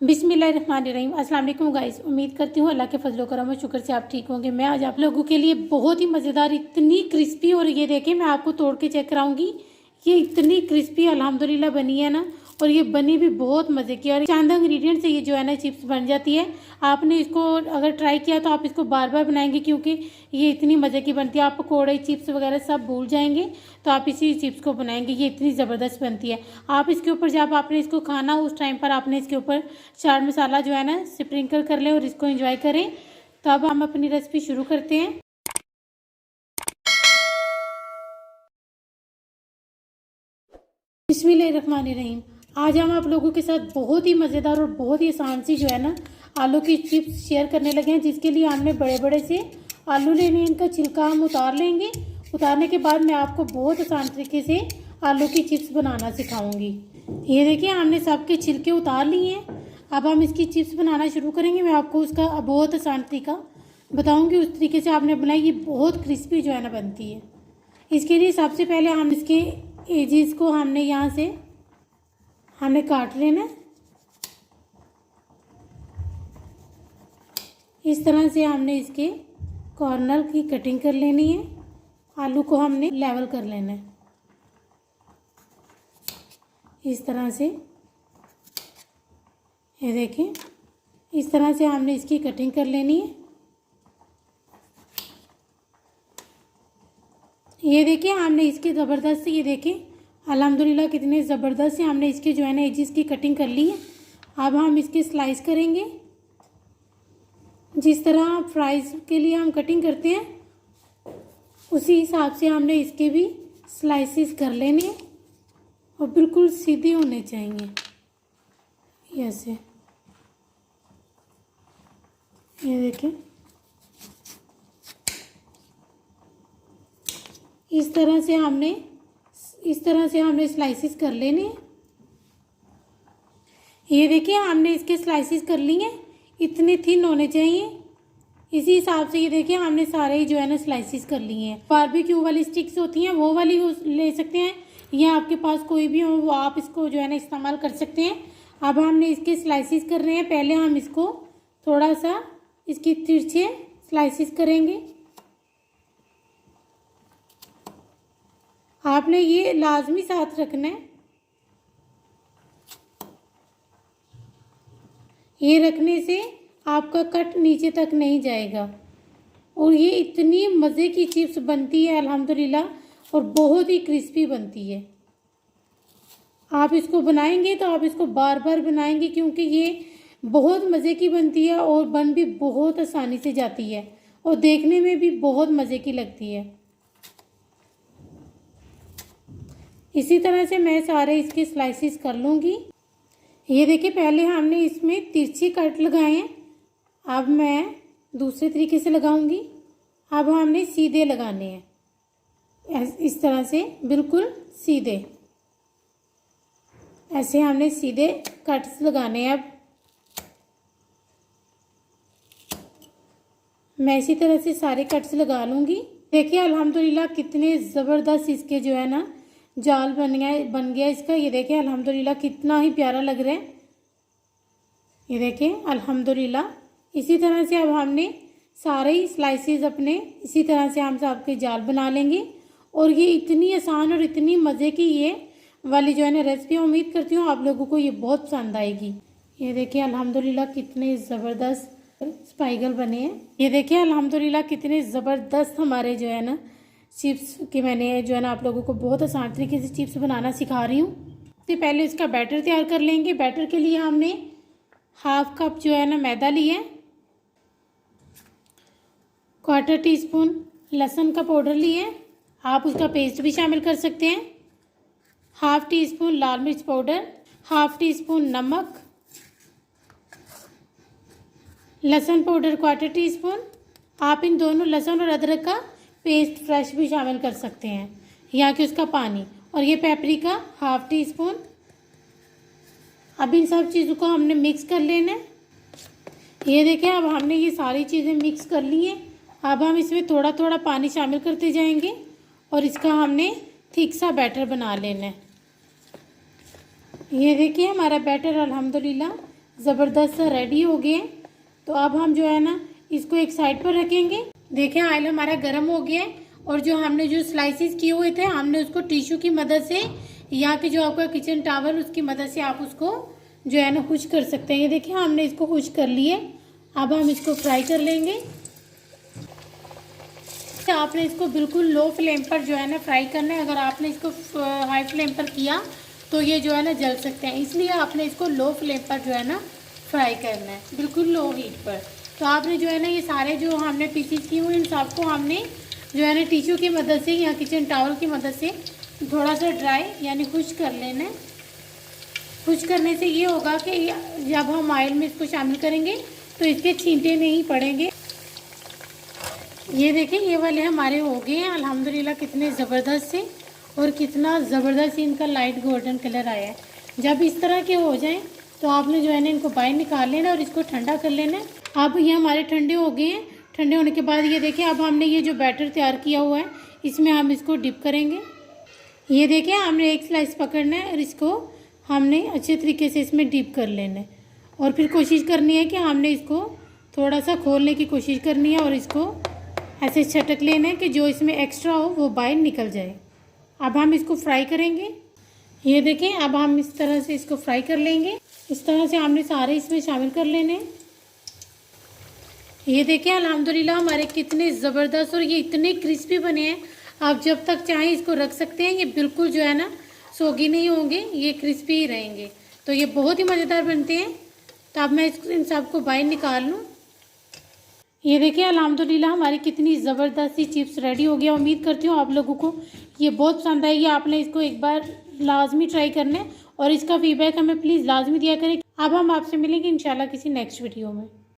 बिस्मिल्लाहिर्रहमानिर्रहीम। अस्सलाम वालेकुम गाइस। उम्मीद करती हूँ अल्लाह के फजलो करम और शुक्र से आप ठीक होंगे। मैं आज आप लोगों के लिए बहुत ही मज़ेदार, इतनी क्रिस्पी, और ये देखें मैं आपको तोड़ के चेक कराऊंगी। ये इतनी क्रिस्पी अल्हम्दुलिल्लाह बनी है ना, और ये बनी भी बहुत मज़े की, और चंद इंग्रेडिएंट से ये जो है ना चिप्स बन जाती है। आपने इसको अगर ट्राई किया तो आप इसको बार बार बनाएंगे, क्योंकि ये इतनी मज़े की बनती है। आप पकौड़े, चिप्स वगैरह सब भूल जाएंगे तो आप इसी चिप्स को बनाएंगे। ये इतनी ज़बरदस्त बनती है। आप इसके ऊपर जब आपने इसको खाना उस टाइम पर आपने इसके ऊपर चाट मसाला जो है ना स्प्रिंकल कर लें और इसको एंजॉय करें। तो अब हम अपनी रेसिपी शुरू करते हैं। बिस्मिल्लाहिर्रहमानिर्रहीम। आज हम आप लोगों के साथ बहुत ही मज़ेदार और बहुत ही आसान सी जो है ना आलू की चिप्स शेयर करने लगे हैं, जिसके लिए हमने बड़े बड़े से आलू लेने हैं। इनका छिलका हम उतार लेंगे। उतारने के बाद मैं आपको बहुत आसान तरीके से आलू की चिप्स बनाना सिखाऊंगी। ये देखिए हमने सबके छिलके उतार लिए हैं। अब हम इसकी चिप्स बनाना शुरू करेंगे। मैं आपको उसका बहुत आसान तरीका बताऊँगी, उस तरीके से आपने बनाई। ये बहुत क्रिस्पी जो है ना बनती है। इसके लिए सबसे पहले हम इसके एजिस को हमने यहाँ से हमने काट लेना है। इस तरह से हमने इसके कॉर्नर की कटिंग कर लेनी है। आलू को हमने लेवल कर लेना है इस तरह से। ये देखें, इस तरह से हमने इसकी कटिंग कर लेनी है। ये देखिए हमने इसकी ज़बरदस्त, ये देखें अल्हम्दुलिल्लाह कितने ज़बरदस्त से हमने इसके जो है ना एजिस की कटिंग कर ली है। अब हम इसके स्लाइस करेंगे। जिस तरह फ्राइज़ के लिए हम कटिंग करते हैं उसी हिसाब से हमने इसके भी स्लाइसिस कर लेने हैं, और बिल्कुल सीधे होने चाहिए ऐसे। ये देखें, इस तरह से हमने स्लाइसिस कर लेने हैं। ये देखिए हमने इसके स्लाइसिस कर लिए हैं। इतने थिन होने चाहिए, इसी हिसाब से। ये देखिए हमने सारे ही जो है ना स्लाइसिस कर लिए हैं। बारबेक्यू वाली स्टिक्स होती हैं वो वाली ले सकते हैं, या आपके पास कोई भी हो वो आप इसको जो है ना इस्तेमाल कर सकते हैं। अब हमने इसके स्लाइसिस कर रहे हैं। पहले हम इसको थोड़ा सा इसकी तिरछे स्लाइसिस करेंगे। आपने ये लाजमी साथ रखना है। ये रखने से आपका कट नीचे तक नहीं जाएगा, और ये इतनी मज़े की चिप्स बनती है अल्हम्दुलिल्लाह, और बहुत ही क्रिस्पी बनती है। आप इसको बनाएंगे तो आप इसको बार बार बनाएंगे, क्योंकि ये बहुत मज़े की बनती है और बन भी बहुत आसानी से जाती है, और देखने में भी बहुत मज़े की लगती है। इसी तरह से मैं सारे इसके स्लाइसिस कर लूँगी। ये देखिए पहले हमने इसमें तिरछे कट लगाए हैं, अब मैं दूसरे तरीके से लगाऊंगी। अब हमने सीधे लगाने हैं इस तरह से, बिल्कुल सीधे। ऐसे हमने सीधे कट्स लगाने हैं। अब मैं इसी तरह से सारे कट्स लगा लूँगी। देखिए अल्हम्दुलिल्लाह कितने ज़बरदस्त इसके जो है ना जाल बन गया इसका। ये देखिए अल्हम्दुलिल्लाह कितना ही प्यारा लग रहा है। ये देखिए अल्हम्दुलिल्लाह। इसी तरह से अब हमने सारे ही स्लाइसेस अपने इसी तरह से हम सबके जाल बना लेंगे। और ये इतनी आसान और इतनी मज़े की ये वाली जो है ना रेसिपी, उम्मीद करती हूँ आप लोगों को ये बहुत पसंद आएगी। ये देखिए अल्हम्दुलिल्लाह कितने ज़बरदस्त स्पाइगल बने हैं। ये देखिए अल्हम्दुलिल्लाह कितने ज़बरदस्त हमारे जो है ना चिप्स की मैंने जो है ना आप लोगों को बहुत आसान तरीके से चिप्स बनाना सिखा रही हूँ। तो पहले इसका बैटर तैयार कर लेंगे। बैटर के लिए हमने हाफ कप जो है ना मैदा लिया है, 1/4 टीस्पून लहसुन का पाउडर लिए है, आप उसका पेस्ट भी शामिल कर सकते हैं, 1/2 टीस्पून लाल मिर्च पाउडर, 1/2 टीस्पून नमक, लहसुन पाउडर 1/4 टीस्पून। आप इन दोनों लहसुन और अदरक का पेस्ट फ्रेश भी शामिल कर सकते हैं, या कि उसका पानी। और ये पेपरिका 1/2 टीस्पून। अब इन सब चीज़ों को हमने मिक्स कर लेना है। ये देखिए अब हमने ये सारी चीज़ें मिक्स कर ली हैं। अब हम इसमें थोड़ा थोड़ा पानी शामिल करते जाएंगे, और इसका हमने थिक सा बैटर बना लेना है। ये देखिए हमारा बैटर अल्हम्दुलिल्लाह ज़बरदस्त सा रेडी हो गए। तो अब हम जो है ना इसको एक साइड पर रखेंगे। देखें ऑयल हमारा गर्म हो गया है और जो हमने जो स्लाइसिस किए हुए थे हमने उसको टिश्यू की मदद से या कि जो आपका किचन टॉवल उसकी मदद से आप उसको जो है ना खुश कर सकते हैं। ये देखिए हमने इसको खुश कर लिए। अब हम इसको फ्राई कर लेंगे। आपने इसको बिल्कुल लो फ्लेम पर जो है ना फ्राई करना है। अगर आपने इसको हाई फ्लेम पर किया तो ये जो है ना जल सकते हैं, इसलिए आपने इसको लो फ्लेम पर जो है ना फ्राई करना है, बिल्कुल लो हीट पर। तो आपने जो है ना ये सारे जो हमने पीसीस किए हुए इन सबको हमने जो है ना टिश्यू की मदद से या किचन टॉवल की मदद से थोड़ा सा ड्राई यानी खुश्क कर लेना है। खुश्क करने से ये होगा कि जब हम ऑयल में इसको शामिल करेंगे तो इसके छींटे नहीं पड़ेंगे। ये देखें ये वाले हमारे हो गए हैं अल्हम्दुलिल्लाह, कितने ज़बरदस्त से और कितना ज़बरदस्त इनका लाइट गोल्डन कलर आया है। जब इस तरह के हो जाएं तो आपने जो है ना इनको बाहर निकाल लेना और इसको ठंडा कर लेना है। अब ये हमारे ठंडे हो गए हैं। ठंडे होने के बाद ये देखें अब हमने ये जो बैटर तैयार किया हुआ है इसमें हम इसको डिप करेंगे। ये देखें हमने एक स्लाइस पकड़ना है और इसको हमने अच्छे तरीके से इसमें डिप कर लेना है और फिर कोशिश करनी है कि हमने इसको थोड़ा सा खोलने की कोशिश करनी है और इसको ऐसे झटक लेना है कि जो इसमें एक्स्ट्रा हो वो बाहर निकल जाए। अब हम इसको फ्राई करेंगे। ये देखें अब हम इस तरह से इसको फ्राई कर लेंगे। इस तरह से हमने सारे इसमें शामिल कर लेने। ये देखें अल्हम्दुलिल्लाह हमारे कितने ज़बरदस्त और ये इतने क्रिस्पी बने हैं। आप जब तक चाहें इसको रख सकते हैं, ये बिल्कुल जो है ना सोगी नहीं होंगे, ये क्रिस्पी ही रहेंगे। तो ये बहुत ही मज़ेदार बनते हैं। तो अब मैं इन सबको बाहर निकाल लूँ। ये देखिए अल्हम्दुलिल्लाह हमारी कितनी ज़बरदस्त सी चिप्स रेडी हो गया। उम्मीद करती हूँ आप लोगों को ये बहुत पसंद आएगी। आपने इसको एक बार लाजमी ट्राई करना है और इसका फीडबैक हमें प्लीज़ लाजमी दिया करें। अब हम आपसे मिलेंगे इंशाल्लाह किसी नेक्स्ट वीडियो में।